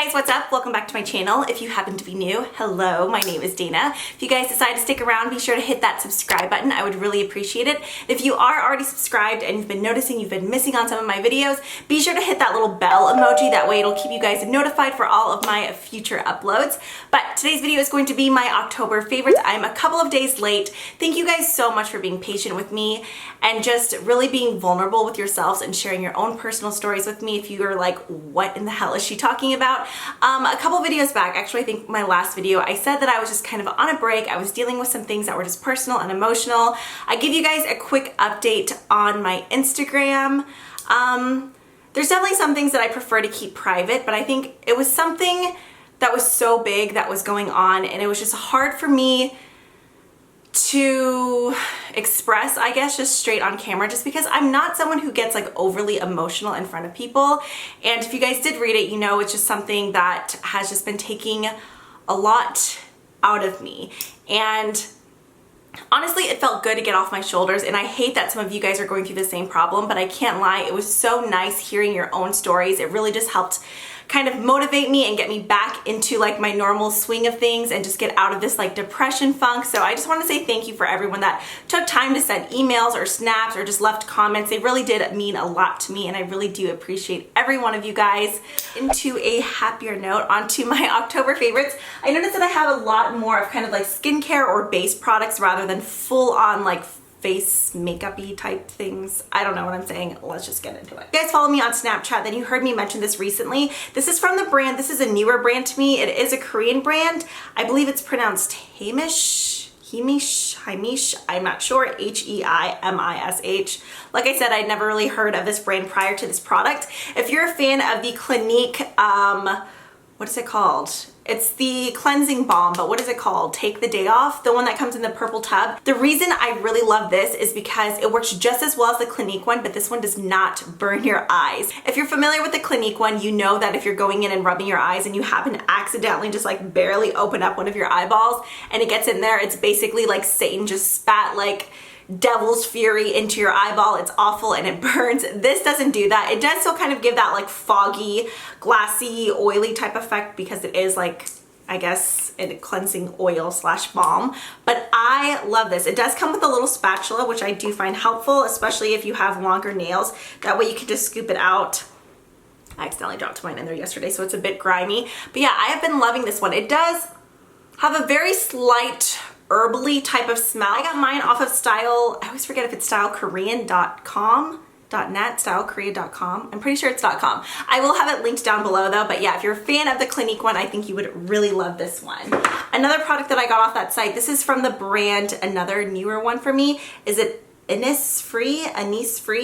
guys, what's up? Welcome back to my channel. If you happen to be new, hello, my name is Dana. If you guys decide to stick around, be sure to hit that subscribe button. I would really appreciate it. If you are already subscribed and you've been noticing you've been missing on some of my videos, be sure to hit that little bell emoji. That way it'll keep you guys notified for all of my future uploads. But today's video is going to be my October favorites. I'm a couple of days late. Thank you guys so much for being patient with me and just really being vulnerable with yourselves and sharing your own personal stories with me. If you are like, what in the hell is she talking about? A couple videos back, actually I think my last video, I said that I was just kind of on a break. I was dealing with some things that were just personal and emotional. I give you guys a quick update on my Instagram. There's definitely some things that I prefer to keep private, but I think it was something that was so big that was going on and it was just hard for me to express, I guess, just straight on camera, just because I'm not someone who gets like overly emotional in front of people. And if you guys did read it, you know it's just something that has just been taking a lot out of me. And honestly, it felt good to get off my shoulders, and I hate that some of you guys are going through the same problem, but I can't lie, it was so nice hearing your own stories. It really just helped kind of motivate me and get me back into like my normal swing of things and just get out of this like depression funk. So I just want to say thank you for everyone that took time to send emails or snaps or just left comments. They really did mean a lot to me, and I really do appreciate every one of you guys. Into a happier note, onto my October favorites. I noticed that I have a lot more of kind of like skincare or base products rather than full on like face makeup-y type things. I don't know what I'm saying. Let's just get into it. If you guys follow me on Snapchat, then you heard me mention this recently. This is from the brand. This is a newer brand to me. It is a Korean brand. I believe it's pronounced Heimish. I'm not sure. H-E-I-M-I-S-H. Like I said, I'd never really heard of this brand prior to this product. If you're a fan of the Clinique, what is it called? It's the cleansing balm, but what is it called? Take the Day Off, the one that comes in the purple tub. The reason I really love this is because it works just as well as the Clinique one, but this one does not burn your eyes. If you're familiar with the Clinique one, you know that if you're going in and rubbing your eyes and you happen to accidentally just like barely open up one of your eyeballs and it gets in there, it's basically like Satan just spat like devil's fury into your eyeball. It's awful and it burns. This doesn't do that. It does still kind of give that like foggy, glassy, oily type effect because it is like, I guess, a cleansing oil slash balm. But I love this. It does come with a little spatula, which I do find helpful, especially if you have longer nails. That way you can just scoop it out. I accidentally dropped mine in there yesterday, so it's a bit grimy. But yeah, I have been loving this one. It does have a very slight herbally type of smell. I got mine off of Style, I always forget if it's stylekorean.com, .net, stylekorea.com. I'm pretty sure it's .com. I will have it linked down below though, but yeah, if you're a fan of the Clinique one, I think you would really love this one. Another product that I got off that site, this is from the brand, another newer one for me, is it Anise Free.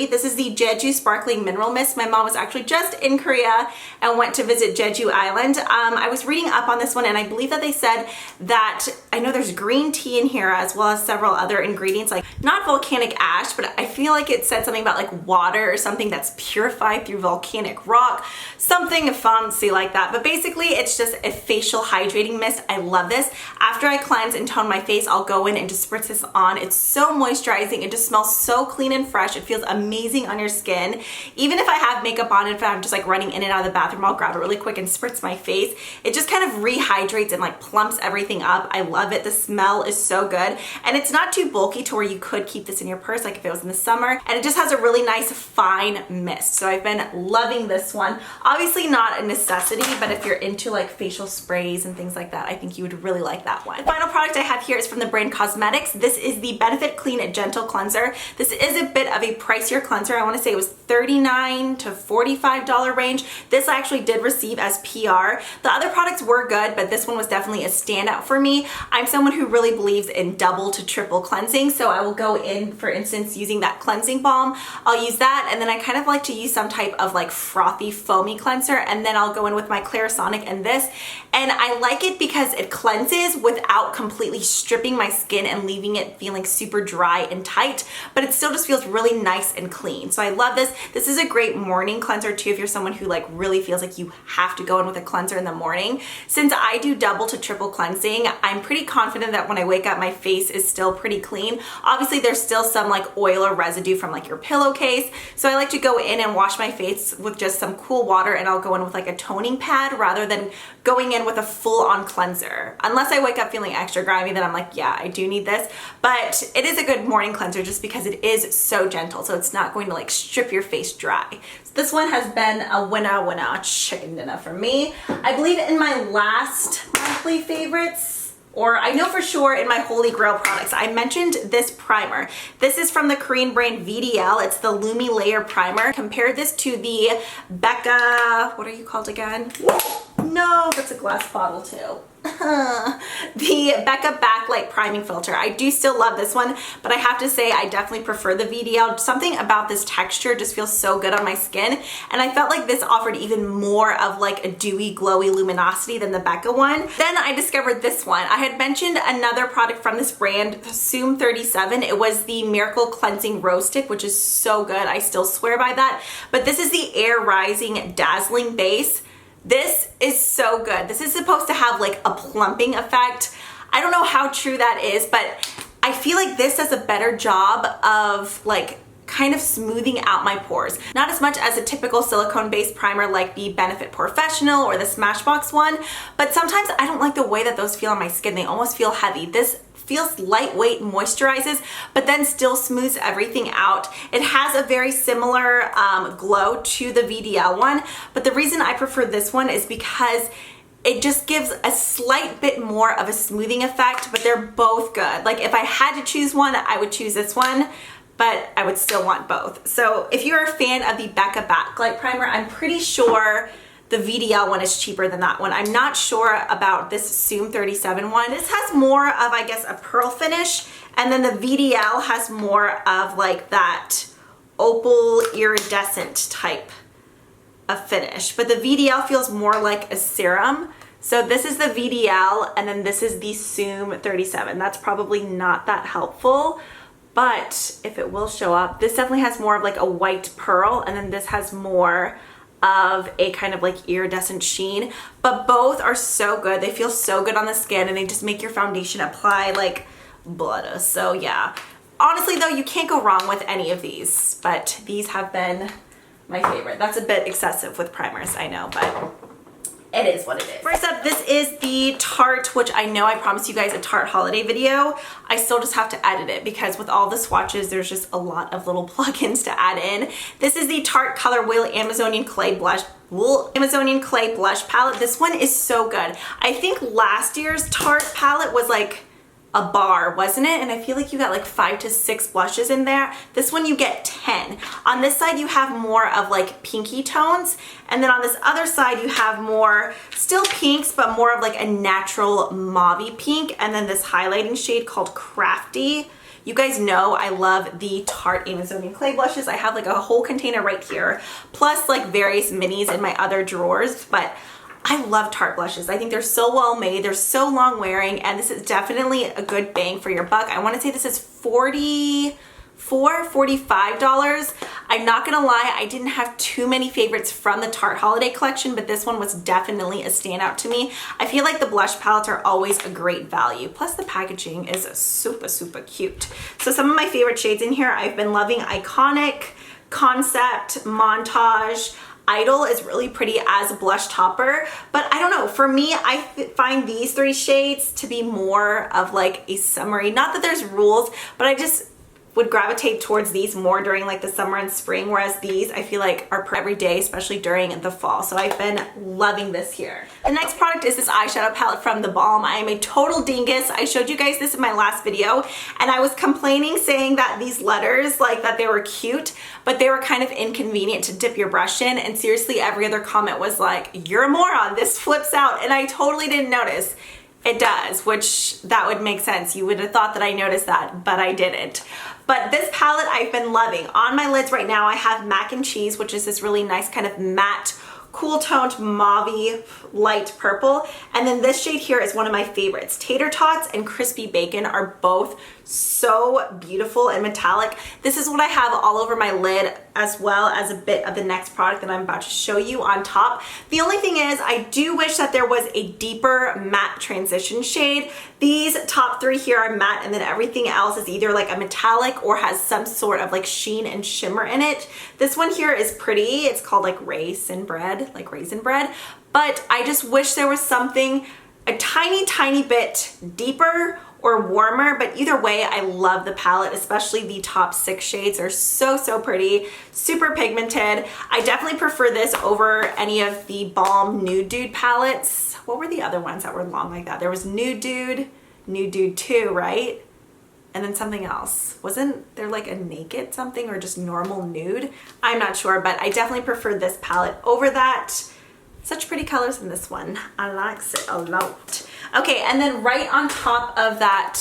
This is the Jeju Sparkling Mineral Mist. My mom was actually just in Korea and went to visit Jeju Island. I was reading up on this one and I believe that they said that, I know there's green tea in here as well as several other ingredients, like not volcanic ash, but I feel like it said something about like water or something that's purified through volcanic rock, something fancy like that. But basically it's just a facial hydrating mist. I love this. After I cleanse and tone my face, I'll go in and just spritz this on. It's so moisturizing. It just smells so clean and fresh. It feels amazing on your skin. Even if I have makeup on, if I'm just like running in and out of the bathroom, I'll grab it really quick and spritz my face. It just kind of rehydrates and like plumps everything up. I love it. The smell is so good. And it's not too bulky to where you could keep this in your purse like if it was in the summer. And it just has a really nice fine mist. So I've been loving this one. Obviously not a necessity, but if you're into like facial sprays and things like that, I think you would really like that one. The final product I have here is from the brand Cosmetics. This is the Benefit Clean and Gentle Cleanser. This is a bit of a pricier cleanser. I want to say it was $39 to $45 range. This I actually did receive as PR. The other products were good, but this one was definitely a standout for me. I'm someone who really believes in double to triple cleansing, so I will go in, for instance, using that cleansing balm. I'll use that, and then I kind of like to use some type of like frothy foamy cleanser, and then I'll go in with my Clarisonic and this. And I like it because it cleanses without completely stripping my skin and leaving it feeling super dry and tight. but it still just feels really nice and clean. So I love this. This is a great morning cleanser too if you're someone who like really feels like you have to go in with a cleanser in the morning. Since I do double to triple cleansing, I'm pretty confident that when I wake up my face is still pretty clean. Obviously there's still some like oil or residue from like your pillowcase, so I like to go in and wash my face with just some cool water, and I'll go in with like a toning pad rather than going in with a full-on cleanser. Unless I wake up feeling extra grimy, then I'm like, yeah, I do need this. But it is a good morning cleanser just because it is so gentle, so it's not going to like strip your face dry. So this one has been a winner chicken dinner for me. I believe in my last monthly favorites, or I know for sure in my Holy Grail products, I mentioned this primer. This is from the Korean brand VDL. It's the Lumi Layer Primer. Compare this to the Becca, what are you called again? No, that's a glass bottle too. The Becca Backlight Priming Filter. I do still love this one, but I have to say I definitely prefer the VDL. Something about this texture just feels so good on my skin, and I felt like this offered even more of like a dewy, glowy luminosity than the Becca one. Then I discovered this one. I had mentioned another product from this brand, Zoom 37. It was the Miracle Cleansing Rose Stick, which is so good. I still swear by that. But this is the Air Rising Dazzling Base. This is so good. This is supposed to have like a plumping effect. I don't know how true that is, but I feel like this does a better job of like kind of smoothing out my pores. Not as much as a typical silicone-based primer like the Benefit Professional or the Smashbox one, but sometimes I don't like the way that those feel on my skin. They almost feel heavy. This feels lightweight, moisturizes, but then still smooths everything out. It has a very similar glow to the VDL one, but the reason I prefer this one is because it just gives a slight bit more of a smoothing effect, but they're both good. Like if I had to choose one, I would choose this one, but I would still want both. So if you're a fan of the Becca Backlight Primer, I'm pretty sure the VDL one is cheaper than that one. I'm not sure about this Zoom 37 one. This has more of, I guess, a pearl finish, and then the VDL has more of like that opal iridescent type of finish. But the VDL feels more like a serum. So this is the VDL, and then this is the Zoom 37. That's probably not that helpful, but if it will show up, this definitely has more of like a white pearl, and then this has more of a kind of like iridescent sheen, but both are so good. They feel so good on the skin, and they just make your foundation apply like butter. So yeah, honestly though, you can't go wrong with any of these, but these have been my favorite. That's a bit excessive with primers, I know, but it is what it is. First up, this is the Tarte, which I know I promised you guys a Tarte holiday video. I still just have to edit it because with all the swatches, there's just a lot of little plugins to add in. This is the Tarte Color Wheel Amazonian Clay Blush palette. This one is so good. I think last year's Tarte palette was like a bar, wasn't it? And I feel like you got like 5 to 6 blushes in there. This one you get 10. On this side you have more of like pinky tones, and then on this other side you have more still pinks, but more of like a natural mauve pink, and then this highlighting shade called Crafty. You guys know I love the Tarte Amazonian Clay blushes. I have like a whole container right here, plus like various minis in my other drawers, but I love Tarte blushes. I think they're so well made, they're so long wearing, and this is definitely a good bang for your buck. I want to say this is $45. I'm not gonna lie, I didn't have too many favorites from the Tarte holiday collection, but this one was definitely a standout to me. I feel like the blush palettes are always a great value. Plus the packaging is super, super cute. So some of my favorite shades in here, I've been loving Iconic, Concept, Montage. Idol is really pretty as a blush topper, but I don't know, for me, I find these 3 shades to be more of like a summery, not that there's rules, but I just would gravitate towards these more during like the summer and spring, whereas these I feel like are per every day, especially during the fall. So I've been loving this here. The next product is this eyeshadow palette from The Balm. I am a total dingus. I showed you guys this in my last video, and I was complaining saying that these letters, like that they were cute, but they were kind of inconvenient to dip your brush in, and seriously every other comment was like, you're a moron, this flips out, and I totally didn't notice. It does, which that would make sense. You would have thought that I noticed that, but I didn't. But this palette I've been loving. On my lids right now I have Mac and Cheese, which is this really nice kind of matte cool toned mauve light purple. And then this shade here is one of my favorites. Tater Tots and Crispy Bacon are both so beautiful and metallic. This is what I have all over my lid, as well as a bit of the next product that I'm about to show you on top. The only thing is, I do wish that there was a deeper matte transition shade. These top three here are matte, and then everything else is either like a metallic or has some sort of like sheen and shimmer in it. This one here is pretty. It's called like raisin bread, but I just wish there was something a tiny bit deeper or warmer. But either way, I love the palette, especially the top 6 shades are so pretty, super pigmented. I definitely prefer this over any of the Balm Nude Dude palettes. What were the other ones that were long like that? There was Nude Dude 2, right? And then something else. Wasn't there like a naked something or just normal nude? I'm not sure, but I definitely prefer this palette over that. Such pretty colors in this one. I like it a lot. Okay, and then right on top of that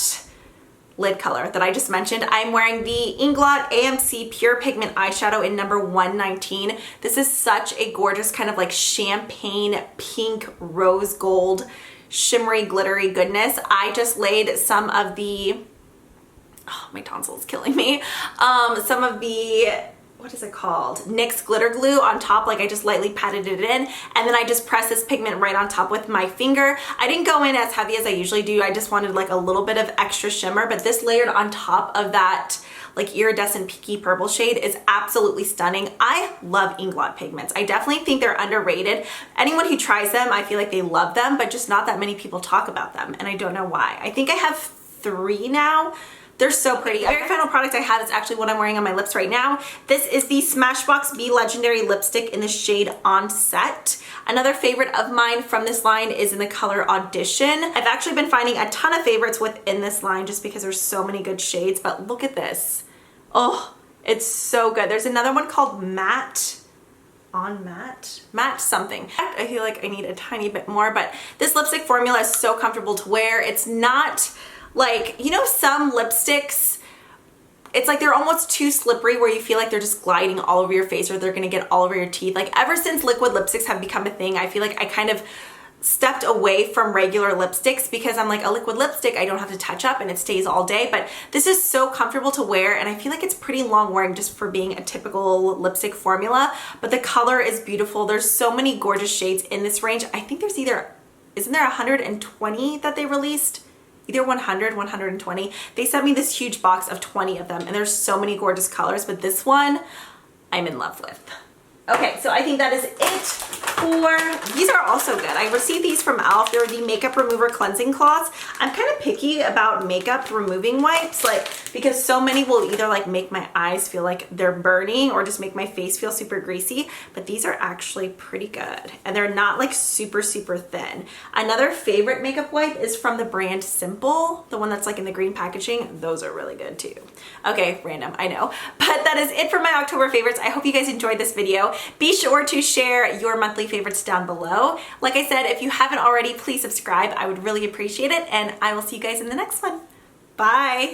lid color that I just mentioned, I'm wearing the Inglot AMC Pure Pigment Eyeshadow in number 119. This is such a gorgeous kind of like champagne pink rose gold shimmery glittery goodness. I just laid some of the, oh, my tonsil is killing me, some of the, what is it called? NYX glitter glue on top. Like I just lightly patted it in, and then I just pressed this pigment right on top with my finger. I didn't go in as heavy as I usually do. I just wanted like a little bit of extra shimmer, but this layered on top of that like iridescent peaky purple shade is absolutely stunning. I love Inglot pigments. I definitely think they're underrated. Anyone who tries them, I feel like they love them, but just not that many people talk about them, and I don't know why. I think I have 3 now. They're so pretty. The very final product I have is actually what I'm wearing on my lips right now. This is the Smashbox Be Legendary lipstick in the shade On Set. Another favorite of mine from this line is in the color Audition. I've actually been finding a ton of favorites within this line just because there's so many good shades, but look at this. Oh, it's so good. There's another one called Matte something. I feel like I need a tiny bit more, but this lipstick formula is so comfortable to wear. It's not like, you know, some lipsticks, it's like they're almost too slippery where you feel like they're just gliding all over your face or they're gonna get all over your teeth. Like ever since liquid lipsticks have become a thing, I feel like I kind of stepped away from regular lipsticks because I'm like, a liquid lipstick I don't have to touch up and it stays all day, but this is so comfortable to wear, and I feel like it's pretty long wearing just for being a typical lipstick formula, but the color is beautiful. There's so many gorgeous shades in this range. I think there's either, isn't there 120 that they released? Either 100, 120. They sent me this huge box of 20 of them, and there's so many gorgeous colors, but this one I'm in love with. Okay, so I think that is it for, these are also good. I received these from e.l.f. They're the makeup remover cleansing cloths. I'm kind of picky about makeup removing wipes, like, because so many will either like make my eyes feel like they're burning or just make my face feel super greasy, but these are actually pretty good. And they're not like super thin. Another favorite makeup wipe is from the brand Simple, the one that's like in the green packaging. Those are really good too. Okay, random, I know. But that is it for my October favorites. I hope you guys enjoyed this video. Be sure to share your monthly favorites down below. Like I said, if you haven't already, please subscribe. I would really appreciate it, and I will see you guys in the next one. Bye.